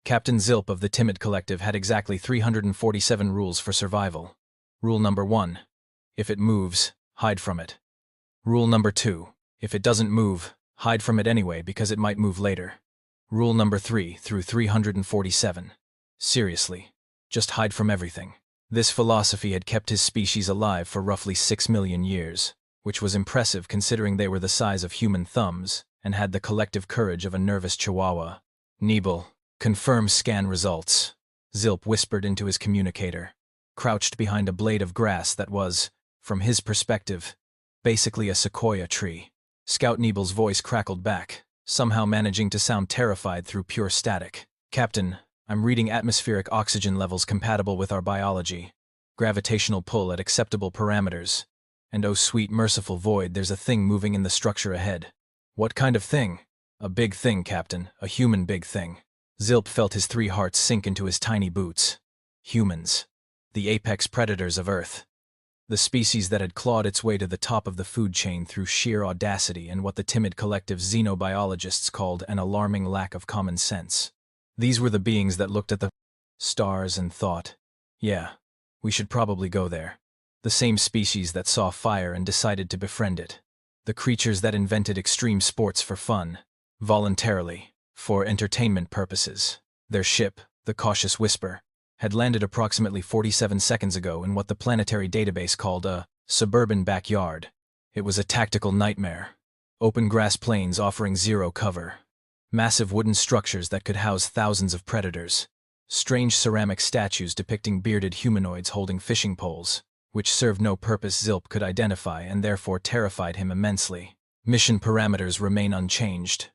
Captain Zilp of the Timid Collective had exactly 347 rules for survival. Rule number 1. If it moves, hide from it. Rule number 2. If it doesn't move, hide from it anyway because it might move later. Rule number 3 through 347. Seriously, just hide from everything. This philosophy had kept his species alive for roughly 6 million years, which was impressive considering they were the size of human thumbs and had the collective courage of a nervous chihuahua. Nebel, confirm scan results, Zilp whispered into his communicator, crouched behind a blade of grass that was, from his perspective, basically a sequoia tree. Scout Nebel's voice crackled back, somehow managing to sound terrified through pure static. Captain, I'm reading atmospheric oxygen levels compatible with our biology. Gravitational pull at acceptable parameters. And oh sweet merciful void, there's a thing moving in the structure ahead. What kind of thing? A big thing, Captain, a human big thing. Zilp felt his 3 hearts sink into his tiny boots. Humans. The apex predators of Earth. The species that had clawed its way to the top of the food chain through sheer audacity and what the Timid Collective xenobiologists called an alarming lack of common sense. These were the beings that looked at the stars and thought, yeah, we should probably go there. The same species that saw fire and decided to befriend it. The creatures that invented extreme sports for fun, voluntarily, for entertainment purposes. Their ship, the Cautious Whisper, had landed approximately 47 seconds ago in what the planetary database called a suburban backyard. It was a tactical nightmare. Open grass plains offering zero cover. Massive wooden structures that could house thousands of predators. Strange ceramic statues depicting bearded humanoids holding fishing poles, which served no purpose Zilp could identify and therefore terrified him immensely. Mission parameters remain unchanged,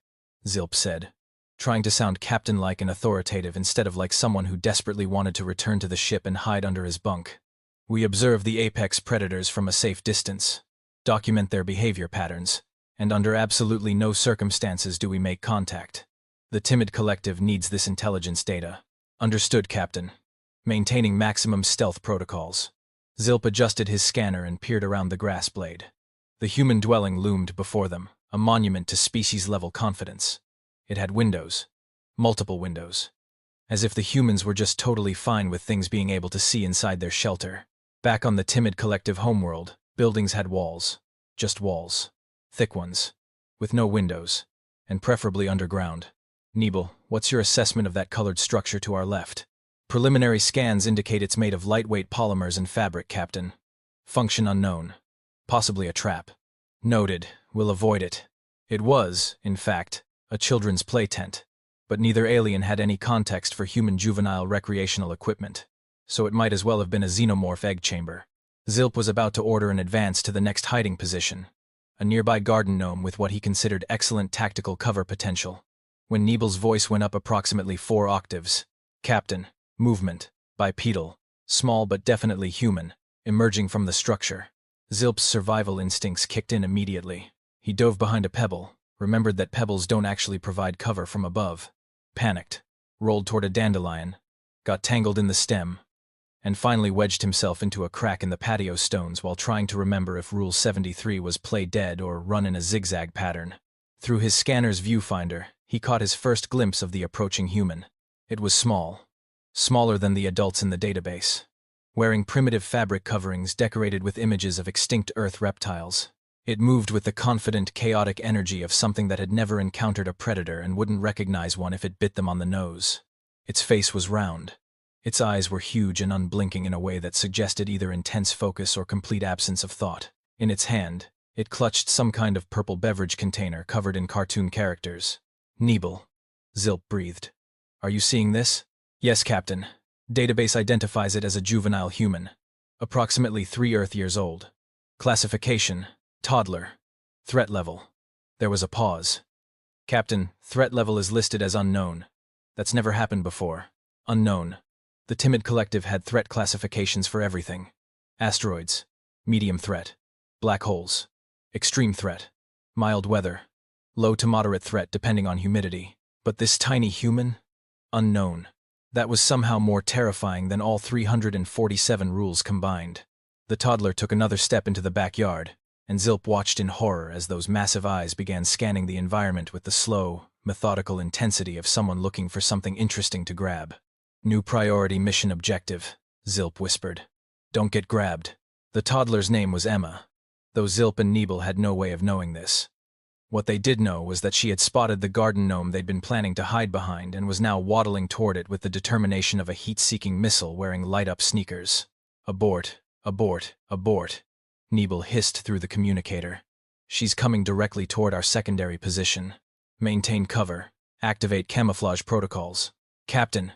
Zilp said, trying to sound captain-like and authoritative instead of like someone who desperately wanted to return to the ship and hide under his bunk. We observe the apex predators from a safe distance, document their behavior patterns, and under absolutely no circumstances do we make contact. The Timid Collective needs this intelligence data. Understood, Captain. Maintaining maximum stealth protocols. Zilp adjusted his scanner and peered around the grass blade. The human dwelling loomed before them, a monument to species-level confidence. It had windows. Multiple windows. As if the humans were just totally fine with things being able to see inside their shelter. Back on the Timid Collective homeworld, buildings had walls. Just walls. Thick ones. With no windows. And preferably underground. Nebel, what's your assessment of that colored structure to our left? Preliminary scans indicate it's made of lightweight polymers and fabric, Captain. Function unknown. Possibly a trap. Noted. We'll avoid it. It was, in fact, a children's play tent. But neither alien had any context for human juvenile recreational equipment. So it might as well have been a xenomorph egg chamber. Zilp was about to order an advance to the next hiding position. A nearby garden gnome with what he considered excellent tactical cover potential. When Nebel's voice went up approximately 4 octaves. Captain. Movement. Bipedal. Small but definitely human. Emerging from the structure. Zilp's survival instincts kicked in immediately. He dove behind a pebble, remembered that pebbles don't actually provide cover from above. Panicked. Rolled toward a dandelion. Got tangled in the stem. And finally wedged himself into a crack in the patio stones while trying to remember if Rule 73 was play dead or run in a zigzag pattern. Through his scanner's viewfinder, he caught his first glimpse of the approaching human. It was small. Smaller than the adults in the database. Wearing primitive fabric coverings decorated with images of extinct Earth reptiles. It moved with the confident, chaotic energy of something that had never encountered a predator and wouldn't recognize one if it bit them on the nose. Its face was round. Its eyes were huge and unblinking in a way that suggested either intense focus or complete absence of thought. In its hand, it clutched some kind of purple beverage container covered in cartoon characters. Nebel. Zilp breathed. Are you seeing this? Yes, Captain. Database identifies it as a juvenile human. Approximately 3 Earth years old. Classification. Toddler. Threat level. There was a pause. Captain, threat level is listed as unknown. That's never happened before. Unknown. The Timid Collective had threat classifications for everything. Asteroids. Medium threat. Black holes. Extreme threat. Mild weather. Low to moderate threat depending on humidity. But this tiny human? Unknown. That was somehow more terrifying than all 347 rules combined. The toddler took another step into the backyard, and Zilp watched in horror as those massive eyes began scanning the environment with the slow, methodical intensity of someone looking for something interesting to grab. New priority mission objective, Zilp whispered. Don't get grabbed. The toddler's name was Emma, though Zilp and Nebel had no way of knowing this. What they did know was that she had spotted the garden gnome they'd been planning to hide behind and was now waddling toward it with the determination of a heat-seeking missile wearing light-up sneakers. Abort, abort, abort, Nebel hissed through the communicator. She's coming directly toward our secondary position. Maintain cover. Activate camouflage protocols. Captain,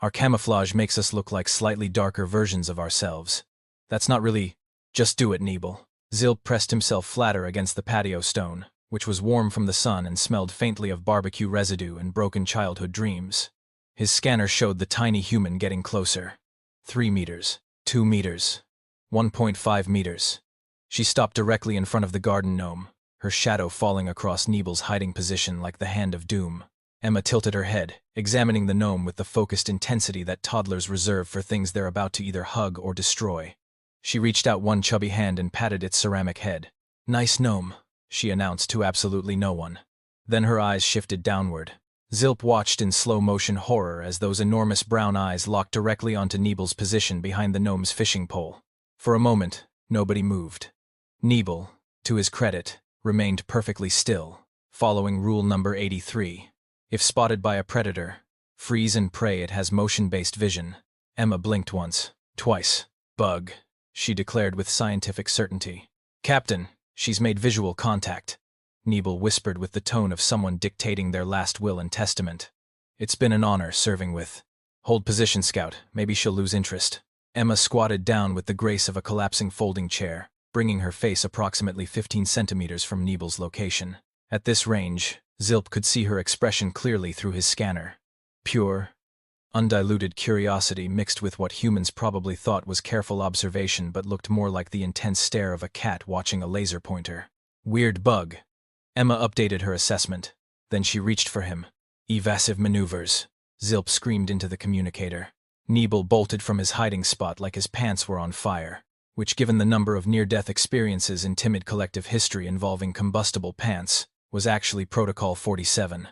our camouflage makes us look like slightly darker versions of ourselves. That's not really... Just do it, Nebel. Zilp pressed himself flatter against the patio stone, which was warm from the sun and smelled faintly of barbecue residue and broken childhood dreams. His scanner showed the tiny human getting closer. 3 meters, 2 meters, 1.5 meters. She stopped directly in front of the garden gnome, her shadow falling across Nebel's hiding position like the hand of doom. Emma tilted her head, examining the gnome with the focused intensity that toddlers reserve for things they're about to either hug or destroy. She reached out one chubby hand and patted its ceramic head. Nice gnome, she announced to absolutely no one. Then her eyes shifted downward. Zilp watched in slow-motion horror as those enormous brown eyes locked directly onto Nebel's position behind the gnome's fishing pole. For a moment, nobody moved. Nebel, to his credit, remained perfectly still, following rule number 83. If spotted by a predator, freeze and pray. It has motion-based vision. Emma blinked once, twice. Bug, she declared with scientific certainty. Captain, she's made visual contact, Nebel whispered with the tone of someone dictating their last will and testament. It's been an honor serving with. Hold position, Scout. Maybe she'll lose interest. Emma squatted down with the grace of a collapsing folding chair, bringing her face approximately 15 centimeters from Nebel's location. At this range, Zilp could see her expression clearly through his scanner. Pure, undiluted curiosity mixed with what humans probably thought was careful observation but looked more like the intense stare of a cat watching a laser pointer. Weird bug. Emma updated her assessment. Then she reached for him. Evasive maneuvers, Zilp screamed into the communicator. Nebel bolted from his hiding spot like his pants were on fire, which, given the number of near-death experiences in timid collective history involving combustible pants, was actually Protocol 47.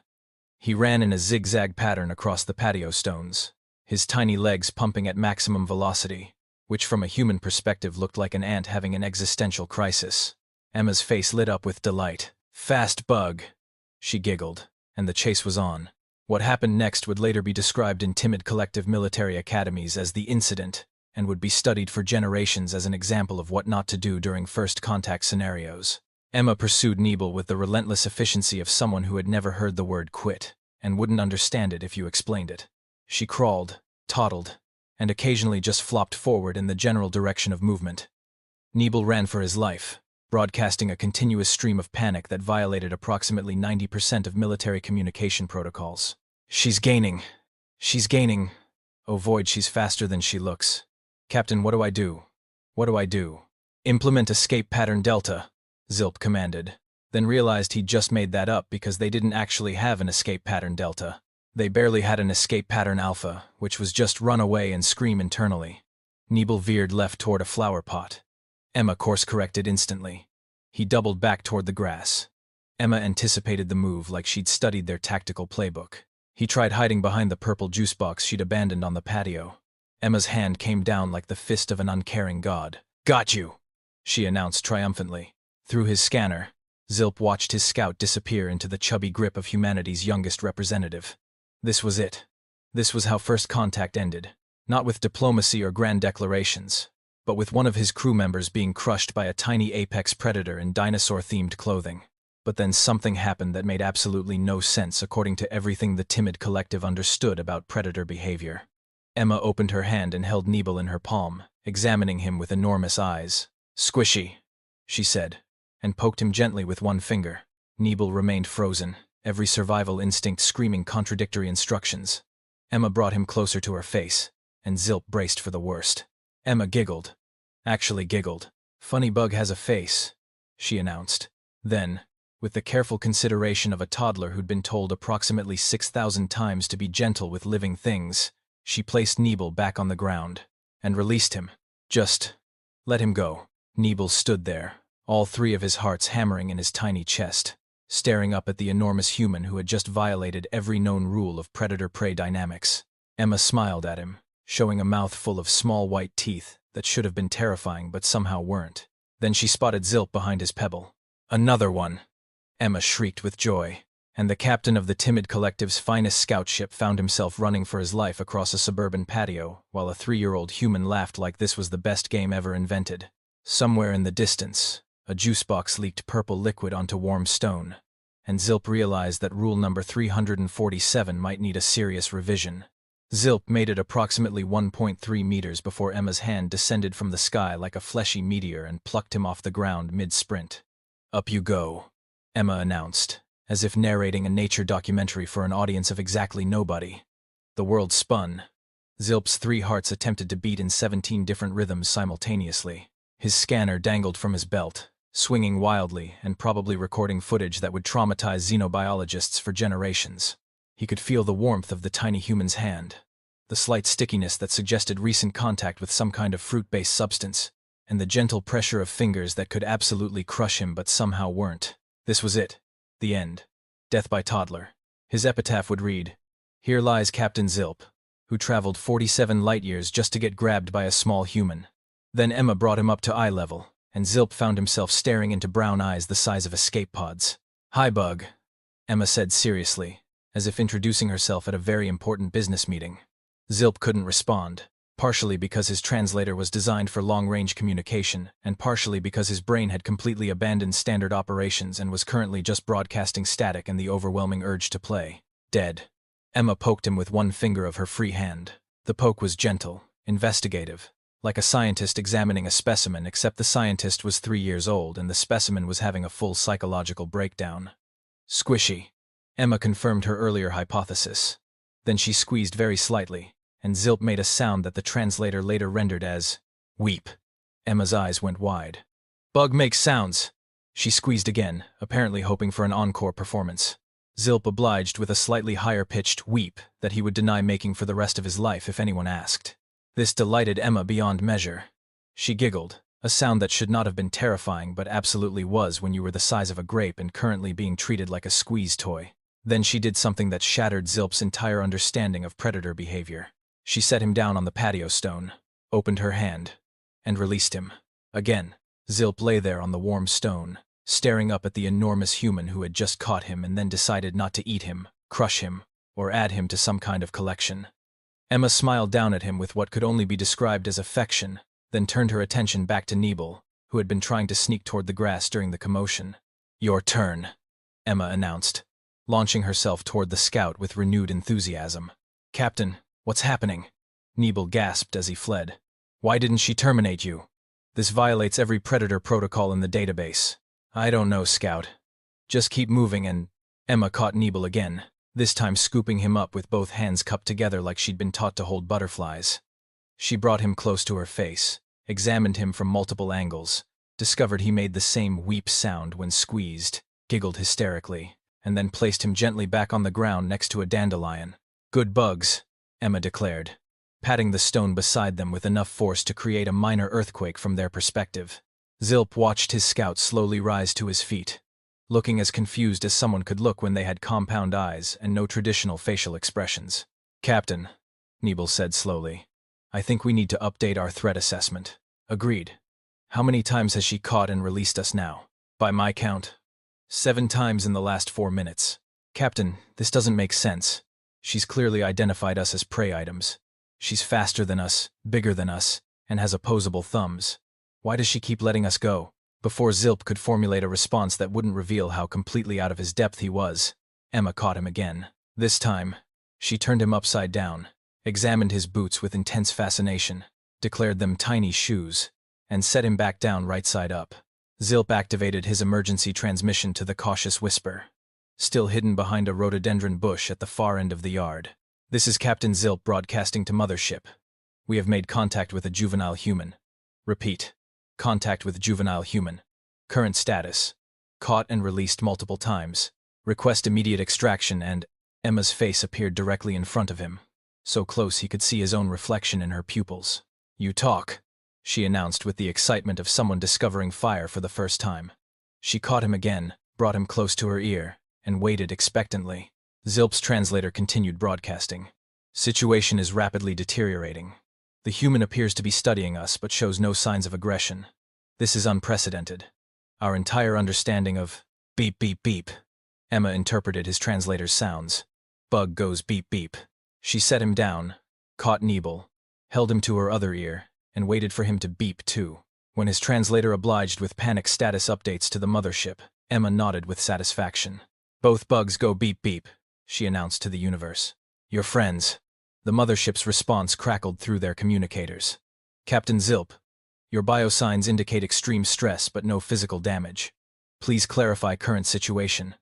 He ran in a zigzag pattern across the patio stones, his tiny legs pumping at maximum velocity, which from a human perspective looked like an ant having an existential crisis. Emma's face lit up with delight. Fast bug, she giggled, and the chase was on. What happened next would later be described in timid collective military academies as the incident, and would be studied for generations as an example of what not to do during first contact scenarios. Emma pursued Nebel with the relentless efficiency of someone who had never heard the word quit, and wouldn't understand it if you explained it. She crawled, toddled, and occasionally just flopped forward in the general direction of movement. Nebel ran for his life, broadcasting a continuous stream of panic that violated approximately 90% of military communication protocols. She's gaining. She's gaining. Oh void, she's faster than she looks. Captain, what do I do? What do I do? Implement escape pattern Delta, Zilp commanded, then realized he'd just made that up because they didn't actually have an escape pattern Delta. They barely had an escape pattern Alpha, which was just run away and scream internally. Nebel veered left toward a flower pot. Emma course-corrected instantly. He doubled back toward the grass. Emma anticipated the move like she'd studied their tactical playbook. He tried hiding behind the purple juice box she'd abandoned on the patio. Emma's hand came down like the fist of an uncaring god. Got you, she announced triumphantly. Through his scanner, Zilp watched his scout disappear into the chubby grip of humanity's youngest representative. This was it. This was how first contact ended. Not with diplomacy or grand declarations, but with one of his crew members being crushed by a tiny apex predator in dinosaur-themed clothing. But then something happened that made absolutely no sense according to everything the timid collective understood about predator behavior. Emma opened her hand and held Nebel in her palm, examining him with enormous eyes. Squishy, she said, and poked him gently with one finger. Nebel remained frozen, every survival instinct screaming contradictory instructions. Emma brought him closer to her face, and Zilp braced for the worst. Emma giggled. Actually giggled. Funny bug has a face, she announced. Then, with the careful consideration of a toddler who'd been told approximately 6,000 times to be gentle with living things, she placed Nebel back on the ground, and released him. Just let him go. Nebel stood there, all three of his hearts hammering in his tiny chest. staring up at the enormous human who had just violated every known rule of predator-prey dynamics. Emma smiled at him, showing a mouth full of small white teeth that should have been terrifying but somehow weren't. Then she spotted Zilp behind his pebble. "Another one!" Emma shrieked with joy, and the captain of the Timid Collective's finest scout ship found himself running for his life across a suburban patio, while a 3-year-old human laughed like this was the best game ever invented. Somewhere in the distance, a juice box leaked purple liquid onto warm stone, and Zilp realized that rule number 347 might need a serious revision. Zilp made it approximately 1.3 meters before Emma's hand descended from the sky like a fleshy meteor and plucked him off the ground mid-sprint. "Up you go," Emma announced, as if narrating a nature documentary for an audience of exactly nobody. The world spun. Zilp's 3 hearts attempted to beat in 17 different rhythms simultaneously. His scanner dangled from his belt, swinging wildly and probably recording footage that would traumatize xenobiologists for generations. He could feel the warmth of the tiny human's hand, the slight stickiness that suggested recent contact with some kind of fruit-based substance, and the gentle pressure of fingers that could absolutely crush him but somehow weren't. This was it. The end. Death by Toddler. His epitaph would read, "Here lies Captain Zilp, who traveled 47 light-years just to get grabbed by a small human." Then Emma brought him up to eye level, and Zilp found himself staring into brown eyes the size of escape pods. "Hi, Bug," Emma said seriously, as if introducing herself at a very important business meeting. Zilp couldn't respond, partially because his translator was designed for long-range communication, and partially because his brain had completely abandoned standard operations and was currently just broadcasting static and the overwhelming urge to play. "Dead." Emma poked him with one finger of her free hand. The poke was gentle, investigative, like a scientist examining a specimen, except the scientist was 3 years old and the specimen was having a full psychological breakdown. "Squishy." Emma confirmed her earlier hypothesis. Then she squeezed very slightly, and Zilp made a sound that the translator later rendered as, "Weep." Emma's eyes went wide. "Bug makes sounds." She squeezed again, apparently hoping for an encore performance. Zilp obliged with a slightly higher-pitched weep that he would deny making for the rest of his life if anyone asked. This delighted Emma beyond measure. She giggled, a sound that should not have been terrifying but absolutely was when you were the size of a grape and currently being treated like a squeeze toy. Then she did something that shattered Zilp's entire understanding of predator behavior. She set him down on the patio stone, opened her hand, and released him. Again, Zilp lay there on the warm stone, staring up at the enormous human who had just caught him and then decided not to eat him, crush him, or add him to some kind of collection. Emma smiled down at him with what could only be described as affection, then turned her attention back to Nebel, who had been trying to sneak toward the grass during the commotion. "Your turn," Emma announced, launching herself toward the scout with renewed enthusiasm. "Captain, what's happening?" Nebel gasped as he fled. "Why didn't she terminate you? This violates every predator protocol in the database." "I don't know, Scout. Just keep moving and—" Emma caught Nebel again, this time scooping him up with both hands cupped together like she'd been taught to hold butterflies. She brought him close to her face, examined him from multiple angles, discovered he made the same weep sound when squeezed, giggled hysterically, and then placed him gently back on the ground next to a dandelion. "Good bugs," Emma declared, patting the stone beside them with enough force to create a minor earthquake from their perspective. Zilp watched his scout slowly rise to his feet, looking as confused as someone could look when they had compound eyes and no traditional facial expressions. "Captain," Nebel said slowly, "I think we need to update our threat assessment." "Agreed. How many times has she caught and released us now?" "By my count, 7 times in the last 4 minutes. Captain, this doesn't make sense. She's clearly identified us as prey items. She's faster than us, bigger than us, and has opposable thumbs. Why does she keep letting us go?" Before Zilp could formulate a response that wouldn't reveal how completely out of his depth he was, Emma caught him again. This time, she turned him upside down, examined his boots with intense fascination, declared them tiny shoes, and set him back down right side up. Zilp activated his emergency transmission to the cautious whisper, still hidden behind a rhododendron bush at the far end of the yard. "This is Captain Zilp broadcasting to Mothership. We have made contact with a juvenile human. Repeat. Contact with juvenile human. Current status. Caught and released multiple times. Request immediate extraction and—" Emma's face appeared directly in front of him, so close he could see his own reflection in her pupils. "You talk," she announced with the excitement of someone discovering fire for the first time. She caught him again, brought him close to her ear, and waited expectantly. Zilp's translator continued broadcasting. Situation is rapidly deteriorating. The human appears to be studying us but shows no signs of aggression. This is unprecedented. Our entire understanding of beep beep beep. Emma interpreted his translator's sounds. Bug goes beep beep. She set him down, caught Nebel, held him to her other ear, and waited for him to beep too. When his translator obliged with panic status updates to the mothership, Emma nodded with satisfaction. Both bugs go beep beep, she announced to the universe. Your friends. The mothership's response crackled through their communicators. Captain Zilp, your biosigns indicate extreme stress but no physical damage. Please clarify current situation.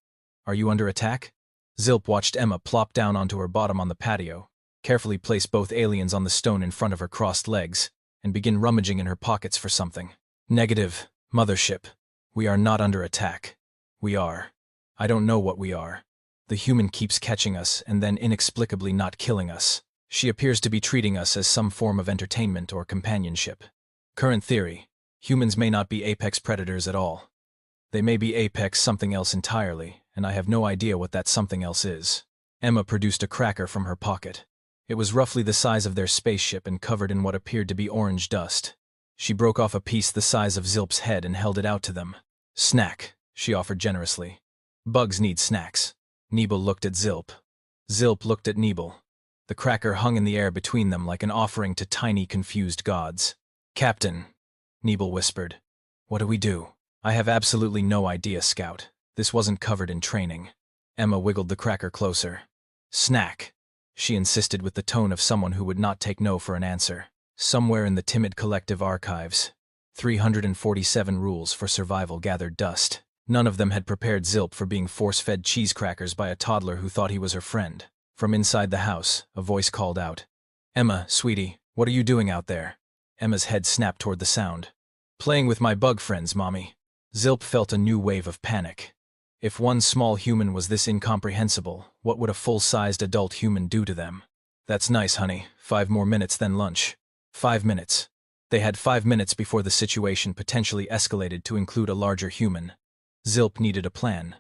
Are you under attack? Zilp watched Emma plop down onto her bottom on the patio, carefully place both aliens on the stone in front of her crossed legs, and begin rummaging in her pockets for something. Negative, mothership. We are not under attack. We are. I don't know what we are. The human keeps catching us and then inexplicably not killing us. She appears to be treating us as some form of entertainment or companionship. Current theory: humans may not be apex predators at all. They may be apex something else entirely, and I have no idea what that something else is. Emma produced a cracker from her pocket. It was roughly the size of their spaceship and covered in what appeared to be orange dust. She broke off a piece the size of Zilp's head and held it out to them. Snack, she offered generously. Bugs need snacks. Nebel looked at Zilp. Zilp looked at Nebel. The cracker hung in the air between them like an offering to tiny, confused gods. Captain, Nebel whispered. What do we do? I have absolutely no idea, Scout. This wasn't covered in training. Emma wiggled the cracker closer. Snack, she insisted with the tone of someone who would not take no for an answer. Somewhere in the timid collective archives, 347 rules for survival gathered dust. None of them had prepared Zilp for being force-fed cheese crackers by a toddler who thought he was her friend. From inside the house, a voice called out. Emma, sweetie, what are you doing out there? Emma's head snapped toward the sound. Playing with my bug friends, Mommy. Zilp felt a new wave of panic. If one small human was this incomprehensible, what would a full-sized adult human do to them? That's nice, honey. 5 more minutes, then lunch. 5 minutes. They had 5 minutes before the situation potentially escalated to include a larger human. Zilp needed a plan.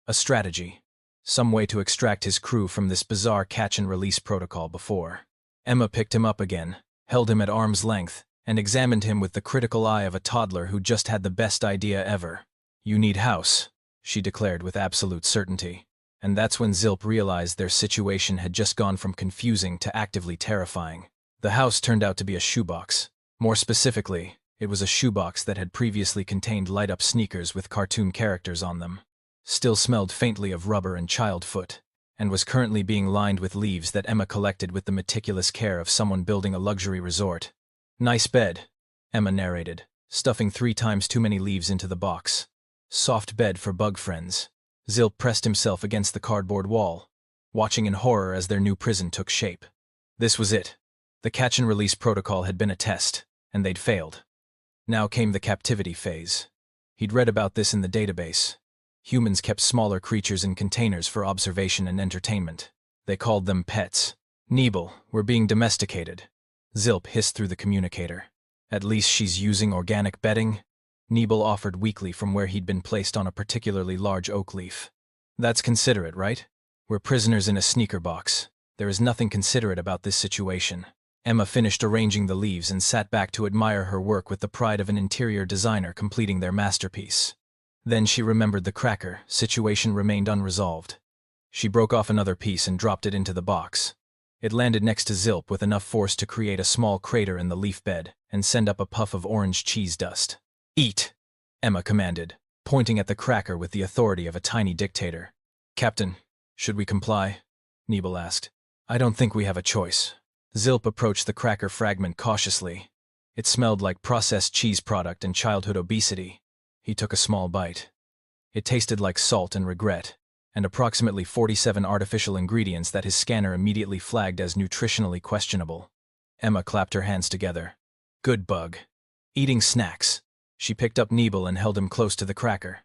A strategy. Some way to extract his crew from this bizarre catch-and-release protocol before. Emma picked him up again, held him at arm's length, and examined him with the critical eye of a toddler who just had the best idea ever. You need house, she declared with absolute certainty. And that's when Zilp realized their situation had just gone from confusing to actively terrifying. The house turned out to be a shoebox. More specifically, it was a shoebox that had previously contained light-up sneakers with cartoon characters on them. Still smelled faintly of rubber and child foot, and was currently being lined with leaves that Emma collected with the meticulous care of someone building a luxury resort. Nice bed, Emma narrated, stuffing 3 times too many leaves into the box. Soft bed for bug friends. Zilp pressed himself against the cardboard wall, watching in horror as their new prison took shape. This was it. The catch-and-release protocol had been a test, and they'd failed. Now came the captivity phase. He'd read about this in the database. Humans kept smaller creatures in containers for observation and entertainment. They called them pets. Nebel, we're being domesticated. Zilp hissed through the communicator. At least she's using organic bedding? Nebel offered weakly from where he'd been placed on a particularly large oak leaf. That's considerate, right? We're prisoners in a sneaker box. There is nothing considerate about this situation. Emma finished arranging the leaves and sat back to admire her work with the pride of an interior designer completing their masterpiece. Then she remembered the cracker. Situation remained unresolved. She broke off another piece and dropped it into the box. It landed next to Zilp with enough force to create a small crater in the leaf bed and send up a puff of orange cheese dust. Eat, Emma commanded, pointing at the cracker with the authority of a tiny dictator. Captain, should we comply? Nebel asked. I don't think we have a choice. Zilp approached the cracker fragment cautiously. It smelled like processed cheese product and childhood obesity. He took a small bite. It tasted like salt and regret, and approximately 47 artificial ingredients that his scanner immediately flagged as nutritionally questionable. Emma clapped her hands together. Good bug. Eating snacks. She picked up Nebel and held him close to the cracker.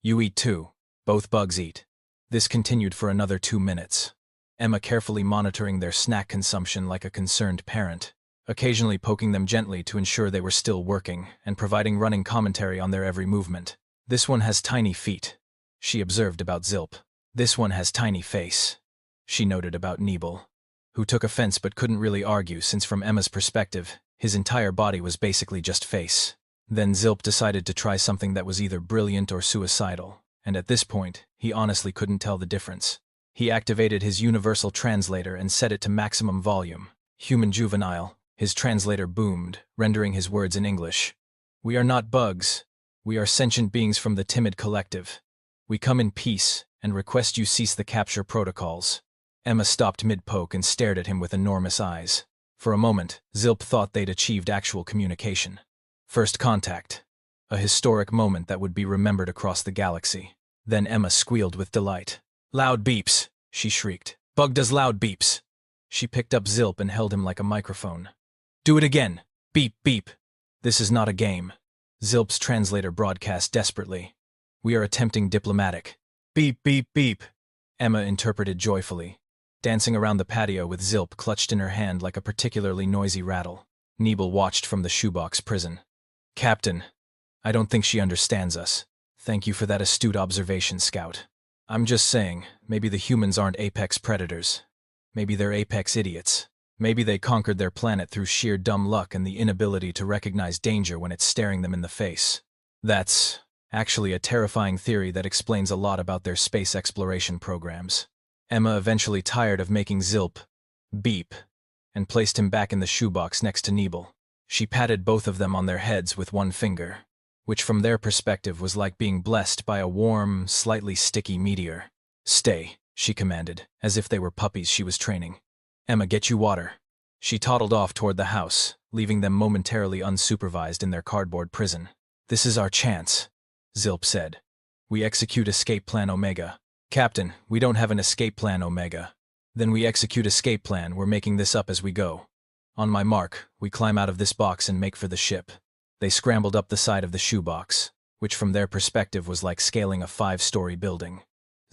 You eat too. Both bugs eat. This continued for another 2 minutes. Emma carefully monitoring their snack consumption like a concerned parent, occasionally poking them gently to ensure they were still working, and providing running commentary on their every movement. This one has tiny feet. she observed about Zilp. This one has tiny face, she noted about Nebel, who took offense but couldn't really argue since from Emma's perspective, his entire body was basically just face. Then Zilp decided to try something that was either brilliant or suicidal, and at this point, he honestly couldn't tell the difference. He activated his universal translator and set it to maximum volume. Human juvenile, his translator boomed, rendering his words in English. We are not bugs. We are sentient beings from the timid collective. We come in peace and request you cease the capture protocols. Emma stopped mid-poke and stared at him with enormous eyes. For a moment, Zilp thought they'd achieved actual communication. First contact. A historic moment that would be remembered across the galaxy. Then Emma squealed with delight. Loud beeps, she shrieked. Bug does loud beeps. She picked up Zilp and held him like a microphone. Do it again. Beep, beep. This is not a game. Zilp's translator broadcast desperately. We are attempting diplomatic. Beep, beep, beep. Emma interpreted joyfully, dancing around the patio with Zilp clutched in her hand like a particularly noisy rattle. Nebel watched from the shoebox prison. Captain, I don't think she understands us. Thank you for that astute observation, Scout. I'm just saying, maybe the humans aren't apex predators. Maybe they're apex idiots. Maybe they conquered their planet through sheer dumb luck and the inability to recognize danger when it's staring them in the face. That's actually a terrifying theory that explains a lot about their space exploration programs. Emma eventually tired of making Zilp beep and placed him back in the shoebox next to Nebel. She patted both of them on their heads with one finger, which from their perspective was like being blessed by a warm, slightly sticky meteor. Stay, she commanded, as if they were puppies she was training. Emma, get you water. She toddled off toward the house, leaving them momentarily unsupervised in their cardboard prison. This is our chance, Zilp said. We execute escape plan Omega. Captain, we don't have an escape plan Omega. Then we execute escape plan, we're making this up as we go. On my mark, we climb out of this box and make for the ship. They scrambled up the side of the shoebox, which from their perspective was like scaling a 5-story building.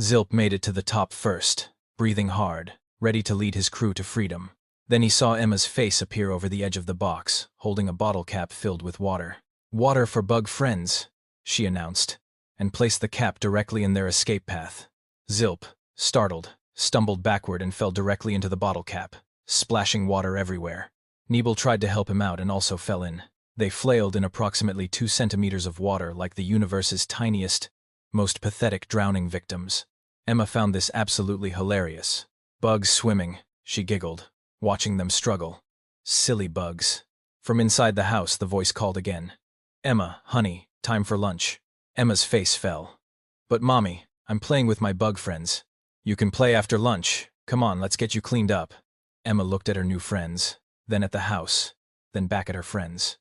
Zilp made it to the top first, breathing hard, ready to lead his crew to freedom. Then he saw Emma's face appear over the edge of the box, holding a bottle cap filled with water. Water for bug friends, she announced, and placed the cap directly in their escape path. Zilp, startled, stumbled backward and fell directly into the bottle cap, splashing water everywhere. Nebel tried to help him out and also fell in. They flailed in approximately 2 centimeters of water like the universe's tiniest, most pathetic drowning victims. Emma found this absolutely hilarious. Bugs swimming, she giggled, watching them struggle. Silly bugs. From inside the house, the voice called again. Emma, honey, time for lunch. Emma's face fell. But Mommy, I'm playing with my bug friends. You can play after lunch. Come on, let's get you cleaned up. Emma looked at her new friends, then at the house, then back at her friends.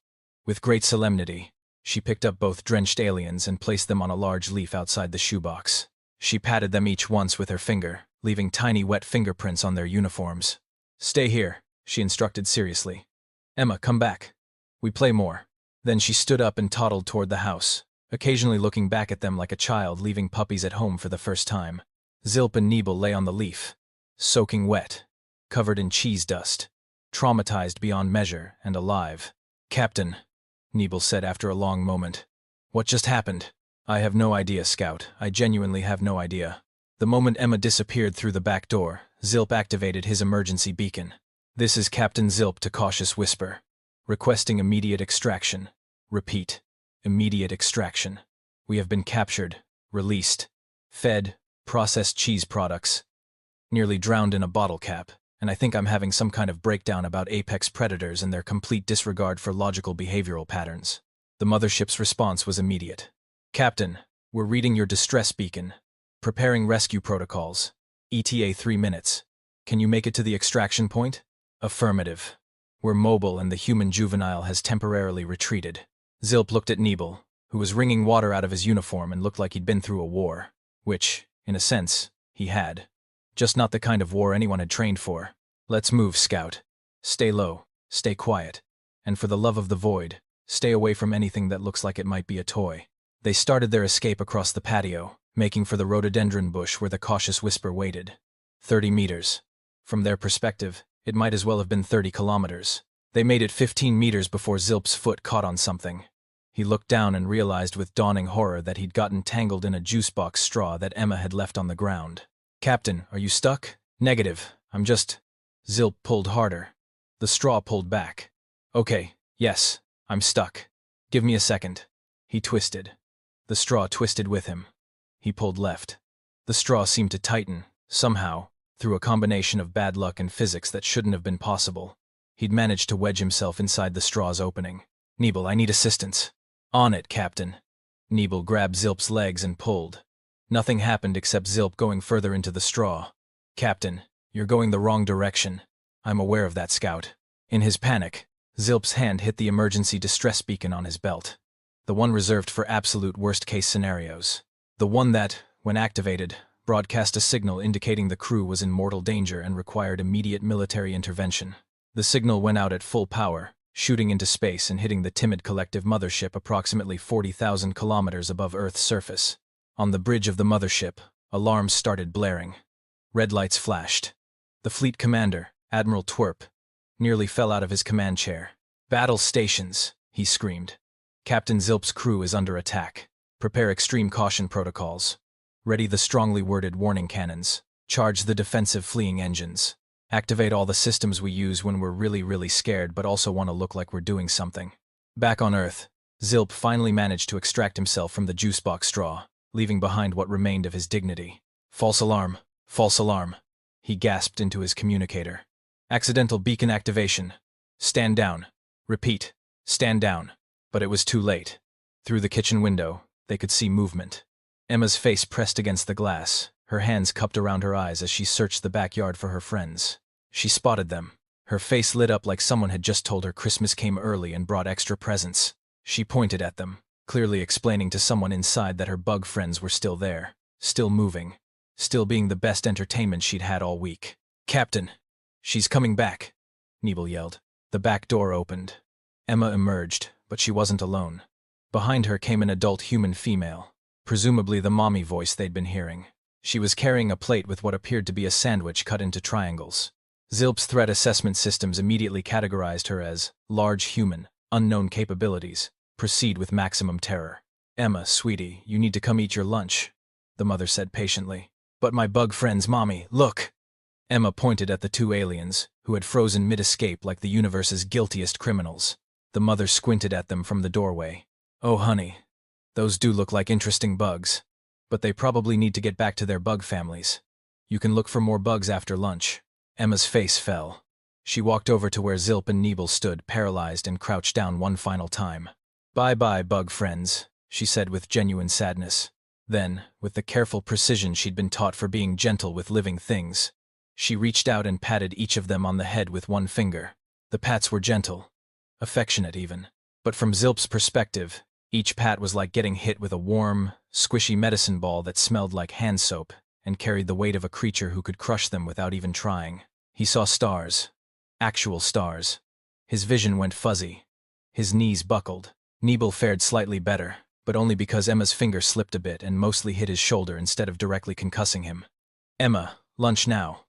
With great solemnity, she picked up both drenched aliens and placed them on a large leaf outside the shoebox. She patted them each once with her finger, leaving tiny wet fingerprints on their uniforms. Stay here, she instructed seriously. Emma, come back. We play more. Then she stood up and toddled toward the house, occasionally looking back at them like a child leaving puppies at home for the first time. Zilp and Nebel lay on the leaf, soaking wet, covered in cheese dust, traumatized beyond measure and alive. Captain, Nebel said after a long moment. What just happened? I have no idea, Scout. I genuinely have no idea. The moment Emma disappeared through the back door, Zilp activated his emergency beacon. This is Captain Zilp to cautious whisper. Requesting immediate extraction. Repeat. Immediate extraction. We have been captured, released, fed, processed cheese products. Nearly drowned in a bottle cap, and I think I'm having some kind of breakdown about apex predators and their complete disregard for logical behavioral patterns. The mothership's response was immediate. Captain, we're reading your distress beacon. Preparing rescue protocols. ETA 3 minutes. Can you make it to the extraction point? Affirmative. We're mobile and the human juvenile has temporarily retreated. Zilp looked at Nebel, who was wringing water out of his uniform and looked like he'd been through a war. Which, in a sense, he had. Just not the kind of war anyone had trained for. Let's move, Scout. Stay low, stay quiet, and for the love of the void, stay away from anything that looks like it might be a toy. They started their escape across the patio, making for the rhododendron bush where the cautious whisper waited. 30 meters. From their perspective, it might as well have been 30 kilometers. They made it 15 meters before Zilp's foot caught on something. He looked down and realized with dawning horror that he'd gotten tangled in a juicebox straw that Emma had left on the ground. "Captain, are you stuck?" "Negative, I'm just—" Zilp pulled harder. The straw pulled back. "Okay, yes, I'm stuck. Give me a second." He twisted. The straw twisted with him. He pulled left. The straw seemed to tighten, somehow, through a combination of bad luck and physics that shouldn't have been possible. He'd managed to wedge himself inside the straw's opening. "Nebel, I need assistance." "On it, Captain." Nebel grabbed Zilp's legs and pulled. Nothing happened except Zilp going further into the straw. "Captain, you're going the wrong direction. I'm aware of that, Scout." In his panic, Zilp's hand hit the emergency distress beacon on his belt. The one reserved for absolute worst-case scenarios. The one that, when activated, broadcast a signal indicating the crew was in mortal danger and required immediate military intervention. The signal went out at full power, shooting into space and hitting the timid collective mothership approximately 40,000 kilometers above Earth's surface. On the bridge of the mothership, alarms started blaring. Red lights flashed. The fleet commander, Admiral Twerp, nearly fell out of his command chair. "Battle stations," he screamed. "Captain Zilp's crew is under attack. Prepare extreme caution protocols. Ready the strongly worded warning cannons. Charge the defensive fleeing engines. Activate all the systems we use when we're really scared but also want to look like we're doing something." Back on Earth, Zilp finally managed to extract himself from the juicebox straw, leaving behind what remained of his dignity. "False alarm, false alarm," he gasped into his communicator. "Accidental beacon activation. Stand down. Repeat, stand down." But it was too late. Through the kitchen window, they could see movement. Emma's face pressed against the glass, her hands cupped around her eyes as she searched the backyard for her friends. She spotted them. Her face lit up like someone had just told her Christmas came early and brought extra presents. She pointed at them, clearly explaining to someone inside that her bug friends were still there, still moving, still being the best entertainment she'd had all week. "Captain, she's coming back," Nebel yelled. The back door opened. Emma emerged, but she wasn't alone. Behind her came an adult human female, presumably the mommy voice they'd been hearing. She was carrying a plate with what appeared to be a sandwich cut into triangles. Zilp's threat assessment systems immediately categorized her as large human, unknown capabilities. Proceed with maximum terror. "Emma, sweetie, you need to come eat your lunch," the mother said patiently. "But my bug friends, Mommy, look!" Emma pointed at the two aliens, who had frozen mid-escape like the universe's guiltiest criminals. The mother squinted at them from the doorway. "Oh, honey, those do look like interesting bugs. But they probably need to get back to their bug families. You can look for more bugs after lunch." Emma's face fell. She walked over to where Zilp and Nebel stood, paralyzed, and crouched down one final time. "Bye-bye, bug friends," she said with genuine sadness. Then, with the careful precision she'd been taught for being gentle with living things, she reached out and patted each of them on the head with one finger. The pats were gentle, affectionate even. But from Zilp's perspective, each pat was like getting hit with a warm, squishy medicine ball that smelled like hand soap and carried the weight of a creature who could crush them without even trying. He saw stars. Actual stars. His vision went fuzzy. His knees buckled. Nebel fared slightly better, but only because Emma's finger slipped a bit and mostly hit his shoulder instead of directly concussing him. "Emma, lunch now,"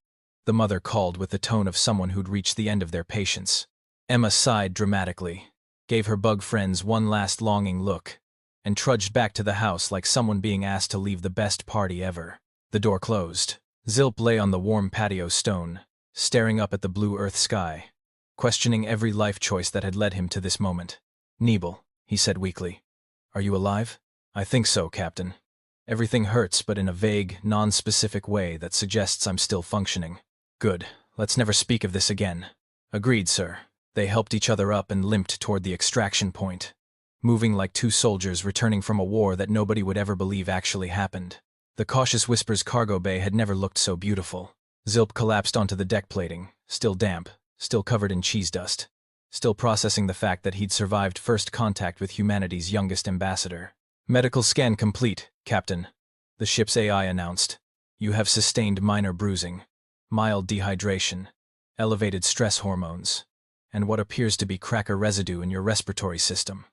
the mother called with the tone of someone who'd reached the end of their patience. Emma sighed dramatically, gave her bug friends one last longing look, and trudged back to the house like someone being asked to leave the best party ever. The door closed. Zilp lay on the warm patio stone, staring up at the blue earth sky, questioning every life choice that had led him to this moment. "Nebel," he said weakly, "are you alive?" "I think so, Captain. Everything hurts, but in a vague, non-specific way that suggests I'm still functioning." "Good. Let's never speak of this again." "Agreed, sir." They helped each other up and limped toward the extraction point, moving like two soldiers returning from a war that nobody would ever believe actually happened. The Cautious Whispers cargo bay had never looked so beautiful. Zilp collapsed onto the deck plating, still damp, still covered in cheese dust, still processing the fact that he'd survived first contact with humanity's youngest ambassador. "Medical scan complete, Captain," the ship's AI announced. "You have sustained minor bruising, mild dehydration, elevated stress hormones, and what appears to be cracker residue in your respiratory system.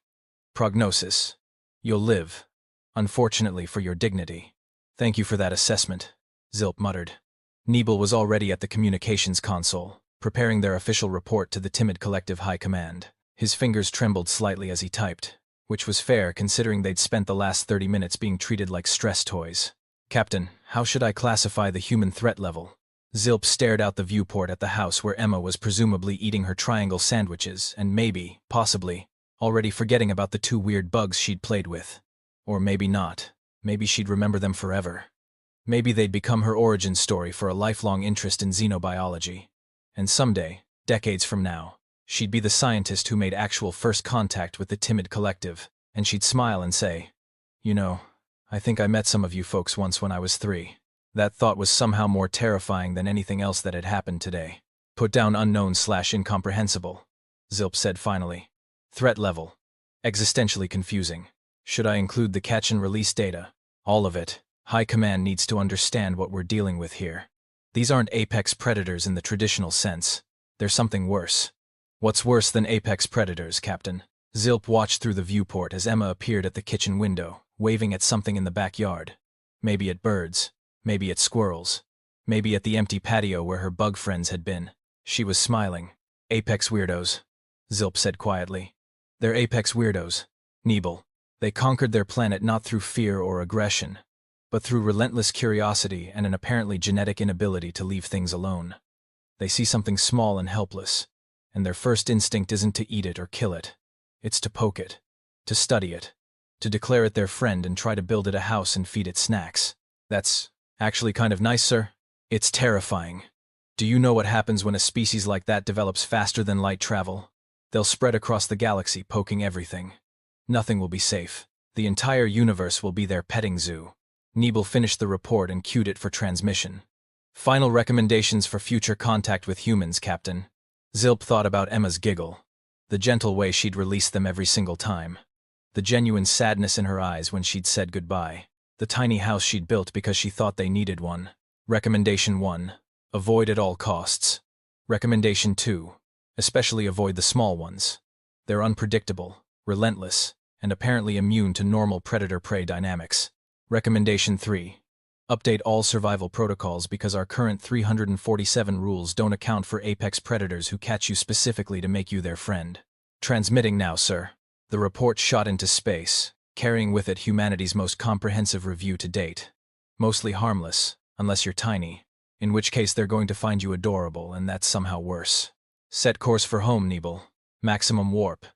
Prognosis: you'll live, unfortunately for your dignity." "Thank you for that assessment," Zilp muttered. Nebel was already at the communications console, preparing their official report to the timid collective high command. His fingers trembled slightly as he typed. which was fair considering they'd spent the last 30 minutes being treated like stress toys. Captain, how should I classify the human threat level? Zilp stared out the viewport at the house where Emma was presumably eating her triangle sandwiches and maybe, possibly, already forgetting about the 2 weird bugs she'd played with. Or maybe not. Maybe she'd remember them forever. Maybe they'd become her origin story for a lifelong interest in xenobiology. And someday, decades from now, she'd be the scientist who made actual first contact with the timid collective, and she'd smile and say, "You know, I think I met some of you folks once when I was 3. That thought was somehow more terrifying than anything else that had happened today. Put down unknown/incomprehensible, Zilp said finally. Threat level. Existentially confusing. Should I include the catch and release data? All of it. High Command needs to understand what we're dealing with here. These aren't apex predators in the traditional sense. They're something worse. What's worse than apex predators, Captain? Zilp watched through the viewport as Emma appeared at the kitchen window, waving at something in the backyard. Maybe at birds. Maybe at squirrels. Maybe at the empty patio where her bug friends had been. She was smiling. Apex weirdos, Zilp said quietly. They're apex weirdos. Nebel. They conquered their planet not through fear or aggression, but through relentless curiosity and an apparently genetic inability to leave things alone. They see something small and helpless, and their first instinct isn't to eat it or kill it. It's to poke it, to study it, to declare it their friend and try to build it a house and feed it snacks. That's actually kind of nice, sir. It's terrifying. Do you know what happens when a species like that develops faster than light travel? They'll spread across the galaxy, poking everything. Nothing will be safe. The entire universe will be their petting zoo. Nebel finished the report and cued it for transmission. Final recommendations for future contact with humans, Captain. Zilp thought about Emma's giggle. The gentle way she'd released them every single time. The genuine sadness in her eyes when she'd said goodbye. The tiny house she'd built because she thought they needed one. Recommendation 1. Avoid at all costs. Recommendation 2. Especially avoid the small ones. They're unpredictable, relentless, and apparently immune to normal predator-prey dynamics. Recommendation 3. Update all survival protocols because our current 347 rules don't account for apex predators who catch you specifically to make you their friend. Transmitting now, sir. The report shot into space, carrying with it humanity's most comprehensive review to date. Mostly harmless, unless you're tiny, in which case they're going to find you adorable, and that's somehow worse. Set course for home, Nebel. Maximum warp.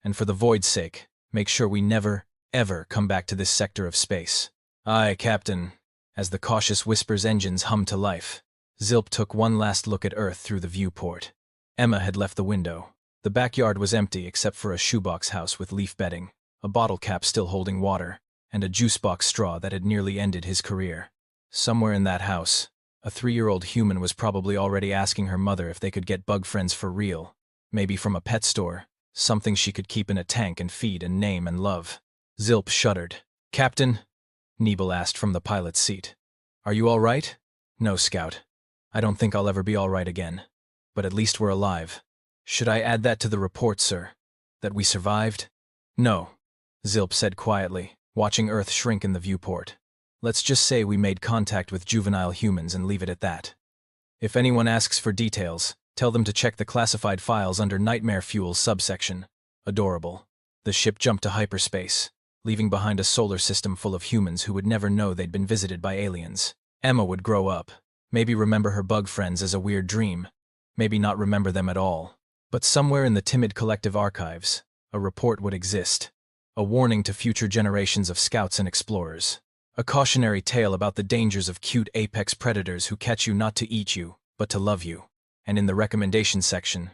And for the void's sake, make sure we never, ever come back to this sector of space. Aye, Captain. As the cautious Whisper's engines hummed to life, Zilp took one last look at Earth through the viewport. Emma had left the window. The backyard was empty except for a shoebox house with leaf bedding, a bottle cap still holding water, and a juice box straw that had nearly ended his career. Somewhere in that house, a 3-year-old human was probably already asking her mother if they could get bug friends for real, maybe from a pet store, something she could keep in a tank and feed and name and love. Zilp shuddered. Captain? Nebel asked from the pilot's seat. Are you all right? No, Scout. I don't think I'll ever be all right again. But at least we're alive. Should I add that to the report, sir? That we survived? No, Zilp said quietly, watching Earth shrink in the viewport. Let's just say we made contact with juvenile humans and leave it at that. If anyone asks for details, tell them to check the classified files under Nightmare Fuel subsection. Adorable. The ship jumped to hyperspace, leaving behind a solar system full of humans who would never know they'd been visited by aliens. Emma would grow up, maybe remember her bug friends as a weird dream, maybe not remember them at all. But somewhere in the timid collective archives, a report would exist. A warning to future generations of scouts and explorers. A cautionary tale about the dangers of cute apex predators who catch you not to eat you, but to love you. And in the recommendation section,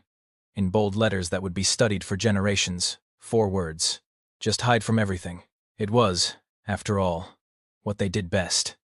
in bold letters that would be studied for generations, 4 words. Just hide from everything. It was, after all, what they did best.